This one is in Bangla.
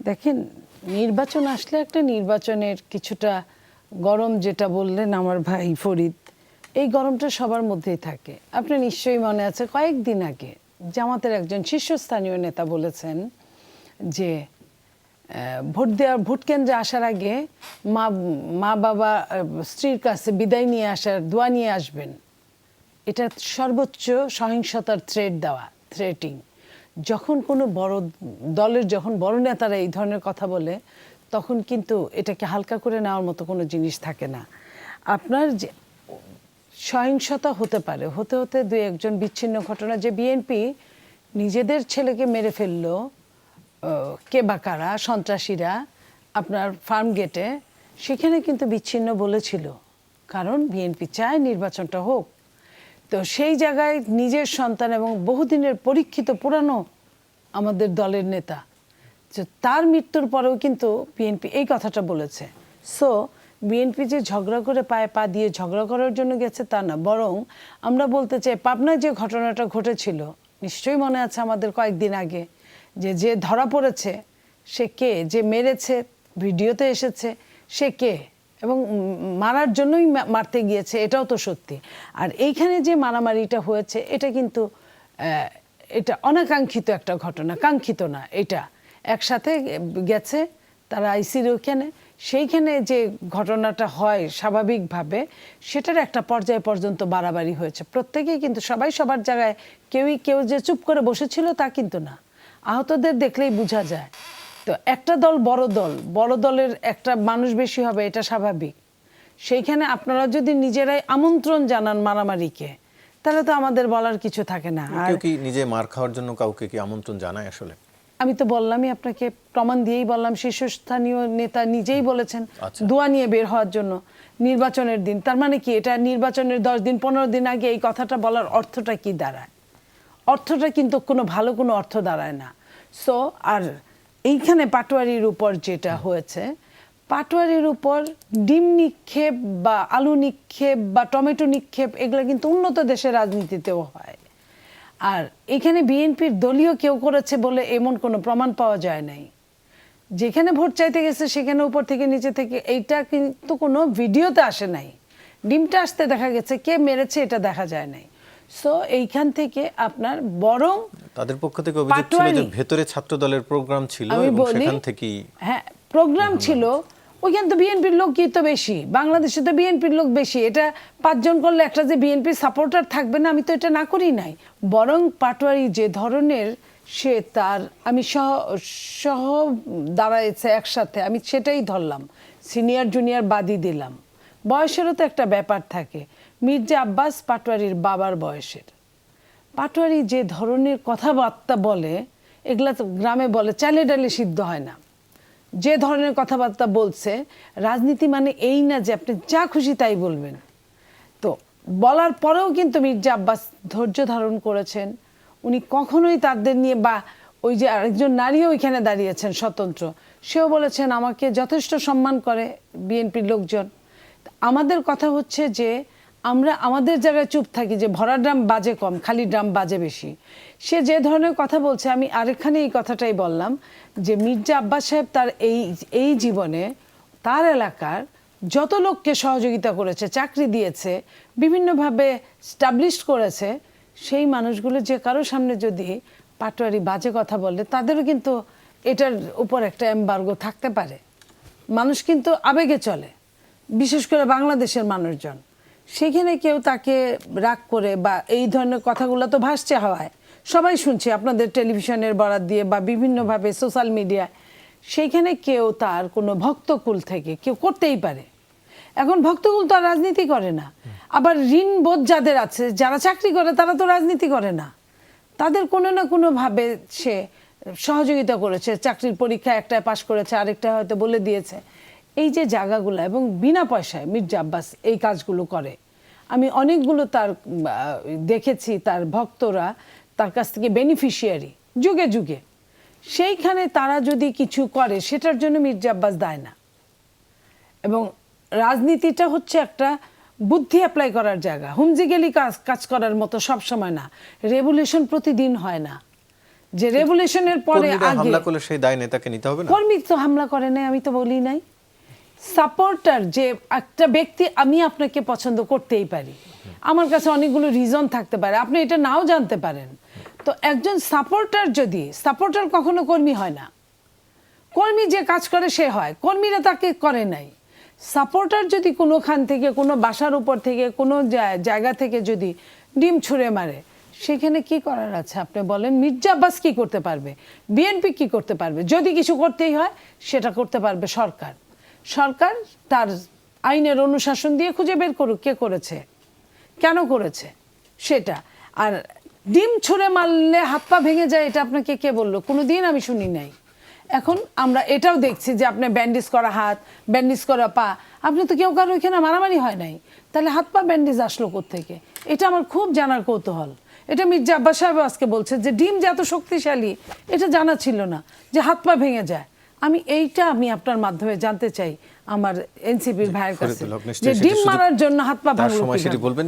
দেখেন, নির্বাচন আসলে একটা নির্বাচনের কিছুটা গরম, যেটা বললেন আমার ভাই ফরিদ, এই গরমটা সবার মধ্যেই থাকে। আপনার নিশ্চয়ই মনে আছে কয়েকদিন আগে জামাতের একজন শীর্ষস্থানীয় নেতা বলেছেন যে ভোট কেন্দ্রে আসার আগে মা বাবা স্ত্রীর কাছে বিদায় নিয়ে আসার দোয়া নিয়ে আসবেন। এটা সর্বোচ্চ সহিংসতার থ্রেট দেওয়া, থ্রেটিং। যখন কোনো বড় দলের যখন বড় নেতারা এই ধরনের কথা বলে, তখন কিন্তু এটাকে হালকা করে নেওয়ার মতো কোনো জিনিস থাকে না। আপনার যে সহিংসতা হতে পারে, হতে হতে দুই একজন বিচ্ছিন্ন ঘটনা, যে বিএনপি নিজেদের ছেলেকে মেরে ফেললো, কে বা কারা সন্ত্রাসীরা আপনার ফার্ম গেটে, সেখানে কিন্তু বিচ্ছিন্ন বলেছিল, কারণ বিএনপি চায় নির্বাচনটা হোক। তো সেই জায়গায় নিজের সন্তান এবং বহুদিনের পরীক্ষিত পুরানো আমাদের দলের নেতা, তার মৃত্যুর পরেও কিন্তু বিএনপি এই কথাটা বলেছে। সো বিএনপি যে ঝগড়া করে পায়ে পা দিয়ে ঝগড়া করার জন্য গেছে তা না, বরং আমরা বলতে চাই পাবনায় যে ঘটনাটা ঘটেছিল, নিশ্চয়ই মনে আছে আমাদের কয়েকদিন আগে, যে ধরা পড়েছে সে কে, যে মেরেছে ভিডিওতে এসেছে সে কে, এবং মারার জন্যই মারতে গিয়েছে, এটাও তো সত্যি। আর এইখানে যে মারামারিটা হয়েছে, এটা কিন্তু এটা অনাকাঙ্ক্ষিত একটা ঘটনা, কাঙ্ক্ষিত না। এটা একসাথে গেছে তারা আইসির ওখানে, সেইখানে যে ঘটনাটা হয় স্বাভাবিকভাবে, সেটার একটা পর্যায় পর্যন্ত বাড়াবাড়ি হয়েছে। প্রত্যেকেই কিন্তু সবাই সবার জায়গায়, কেউ যে চুপ করে বসেছিল তা কিন্তু না। আহতদের দেখলেই বোঝা যায়। তো একটা দল বড় দলের একটা মানুষ বেশি হবে, এটা স্বাভাবিক। সেইখানে আপনারা যদি নিজেরাই আমন্ত্রণ জানান মারামারিকে, তাহলে তো আমাদের বলার কিছু থাকে না। আর কেউ কি নিজে মার খাওয়ার জন্য কাউকে কি আমন্ত্রণ জানায়? আসলে আমি তো বললামই আপনাকে, প্রমাণ দিয়েই বললাম, শীর্ষস্থানীয় নেতা নিজেই বলেছেন দোয়া নিয়ে বের হওয়ার জন্য নির্বাচনের দিন। তার মানে কি, এটা নির্বাচনের 10 দিন 15 দিন আগে এই কথাটা বলার অর্থটা কি দাঁড়ায়? অর্থটা কিন্তু কোনো ভালো কোনো অর্থ দাঁড়ায় না। সো আর এইখানে পাটোয়ারির উপর যেটা হয়েছে, পাটোয়ারির উপর ডিম নিক্ষেপ বা আলু নিক্ষেপ বা টমেটো নিক্ষেপ, এগুলো কিন্তু উন্নত দেশের রাজনীতিতেও হয়। আর এখানে বিএনপির দলীয় কেউ করেছে বলে এমন কোনো প্রমাণ পাওয়া যায় নাই। যেখানে ভোট চাইতে গেছে সেখানে উপর থেকে নিচে থেকে, এইটা কিন্তু কোনো ভিডিওতে আসে নাই। ডিমটা আসতে দেখা গেছে, কে মেরেছে এটা দেখা যায় নাই। সো এইখান থেকে আপনার বরং তাদের পক্ষ থেকে অভিযোগ ছিল যে ভেতরে ছাত্র দলের প্রোগ্রাম ছিল এবং সেখান থেকেই, হ্যাঁ প্রোগ্রাম ছিল, ওইখান তো বিএনপির লোকই তো বেশি, বাংলাদেশে তো বিএনপির লোক বেশি। এটা 5 জন করলে একটা যে বিএনপির সাপোর্টার থাকবে না, আমি তো এটা না করি নাই। বরং পাটোয়ারি যে ধরনের, সে তার আমি সহ দাঁড়াইছে একসাথে, আমি সেটাই ধরলাম, সিনিয়র জুনিয়র বাদই দিলাম। বয়সেরও তো একটা ব্যাপার থাকে। মির্জা আব্বাস পাটোয়ারির বাবার বয়সের। পাটোয়ারি যে ধরনের কথাবার্তা বলে, এগুলা তো গ্রামে বলে চালে ডালে সিদ্ধ হয় না। যে ধরনের কথাবার্তা বলছে, রাজনীতি মানে এই না যে আপনি যা খুশি তাই বলবেন। তো বলার পরেও কিন্তু মির্জা আব্বাস ধৈর্য ধারণ করেছেন। উনি কখনোই তাদের নিয়ে, বা ওই যে আরেকজন নারীও ওইখানে দাঁড়িয়েছেন স্বতন্ত্র, সেও বলেছেন আমাকে যথেষ্ট সম্মান করে বিএনপির লোকজন। আমাদের কথা হচ্ছে যে আমরা আমাদের জায়গায় চুপ থাকি, যে ভরা ড্রাম বাজে কম, খালি ড্রাম বাজে বেশি। সে যে ধরনের কথা বলছে, আমি আরেকখানে এই কথাটাই বললাম যে মির্জা আব্বাস সাহেব তার এই জীবনে তার এলাকার যত লোককে সহযোগিতা করেছে, চাকরি দিয়েছে, বিভিন্নভাবে স্টাবলিশ করেছে, সেই মানুষগুলো যে কারো সামনে যদি পাটোয়ারি বাজে কথা বলে, তাদেরও কিন্তু এটার উপর একটা এমবার্গো থাকতে পারে। মানুষ কিন্তু আবেগে চলে, বিশেষ করে বাংলাদেশের মানুষজন। সেখানে কেউ তাকে রাগ করে বা এই ধরনের কথাগুলো তো ভাসছে হাওয়ায়, সবাই শুনছে আপনাদের টেলিভিশনের বরাত দিয়ে বা বিভিন্নভাবে সোশ্যাল মিডিয়ায়। সেইখানে কেউ তার কোনো ভক্তকুল থেকে কেউ করতেই পারে। এখন ভক্তকুল তো আর রাজনীতি করে না। আবার ঋণবোধ যাদের আছে, যারা চাকরি করে, তারা তো রাজনীতি করে না। তাদের কোনো না কোনোভাবে সে সহযোগিতা করেছে, চাকরির পরীক্ষা একটায় পাশ করেছে, আরেকটা হয়তো বলে দিয়েছে। এই যে জায়গাগুলো, এবং বিনা পয়সায় মির্জা আব্বাস এই কাজগুলো করে। আমি অনেকগুলো তার দেখেছি, তার ভক্তরা তার কাছ থেকে বেনিফিশিয়ারি যুগে যুগে। সেইখানে তারা যদি কিছু করে, সেটার জন্য মির্জা আব্বাস দায় না। এবং রাজনীতিটা হচ্ছে একটা বুদ্ধি অ্যাপ্লাই করার জায়গা, হুমজি গেলি কাজ করার মতো সব সময় না। রেভলিউশন প্রতিদিন হয় না। যে রেভলিউশনের পরে কর্মীরা আগে হামলা করলে সেই দায় নেতাকে নিতে হবে না? কর্মী তো হামলা করে নাই, আমি তো বলি নাই। সাপোর্টার যে একটা ব্যক্তি, আমি আপনাকে পছন্দ করতেই পারি, আমার কাছে অনেকগুলো রিজন থাকতে পারে, আপনি এটা নাও জানতে পারেন। তো একজন সাপোর্টার যদি, সাপোর্টার কখনো কর্মী হয় না, কর্মী যে কাজ করে সে হয়, কর্মীরা তাকে করে নাই। সাপোর্টার যদি কোনোখান থেকে, কোনো বাসার উপর থেকে, কোনো জায়গা থেকে যদি ডিম ছুঁড়ে মারে, সেখানে কি করার আছে আপনি বলেন? মির্জা আব্বাস কি করতে পারবে? বিএনপি কি করতে পারবে? যদি কিছু করতেই হয় সেটা করতে পারবে সরকার। সরকার তার আইনের অনুশাসন দিয়ে খুঁজে বের করুক কে করেছে, কেন করেছে সেটা। আর ডিম ছুঁড়ে মারলে হাত পা ভেঙে যায়, এটা আপনাকে কে বললো? কোনোদিন আমি শুনি নাই। এখন আমরা এটাও দেখছি যে আপনি ব্যান্ডেজ করা হাত, ব্যান্ডেজ করা পা, আপনি তো কেউ কারো এখানে মারামারি হয় নাই, তাহলে হাত পা ব্যান্ডেজ আসলো কোত্থেকে? এটা আমার খুব জানার কৌতূহল। এটা মির্জা আব্বাস সাহেব আজকে বলছে যে ডিম যে এত শক্তিশালী, এটা জানা ছিল না, যে হাত পা ভেঙে যায়। আমি আপনার মাধ্যমে জানতে চাই আমার এনসিপির ভাইয়ের কাছে, যে ডিম মারার জন্য হাত পা ভাঙলো কিভাবে? বলবেন।